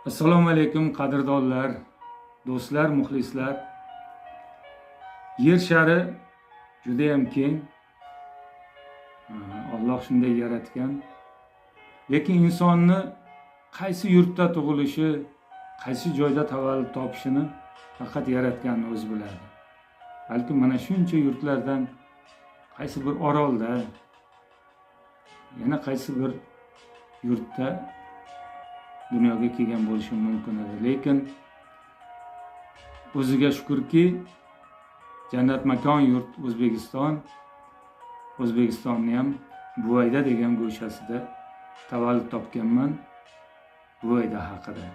Assalomu alaykum qadrdonlar, do'stlar, muxlislar. Yer shari juda ham keng. Alloh shunday yaratgan. Lekin insonni qaysi yurtda tug'ilishi, qaysi joyda tavallud topishini faqat yaratgan o'zi biladi. Balki mana shuncha yurtlardan qaysi bir orolda, yana qaysi bir yurtda dunyoga kelgan bo'lishi mumkin edi. Lekin o'ziga shukrki, jannat makon yurt O'zbekistonni ham Buvayda degan go'shasida tavallud topganman. Buvayda haqida.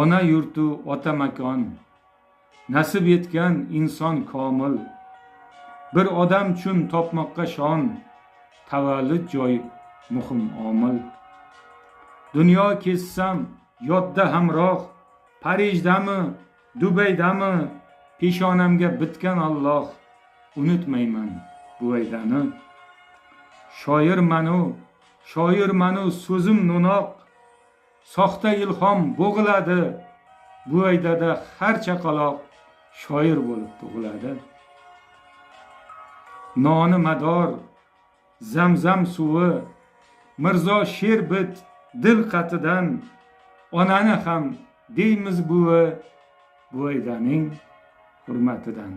Ona yurtu, ota makon, nasib etgan inson komil. Bir odam uchun topmoqqa shon, tavallud joy muhim omil. Dunyo kezsam yodda hamroh, Parijdami, Dubaydami, peshonamga bitgan Alloh, unutmayman Buvaydani. Shoirmanu so'zim no'noq, soxta ilhom bo'g'iladi, Buvaydada har chaqaloq shoir bo'lib tug'iladi. Noni mador, zamzam suvi, Mirzo Sherbit dil qatidan, onani ham deymiz buvi, Buvaydaning hurmatidan.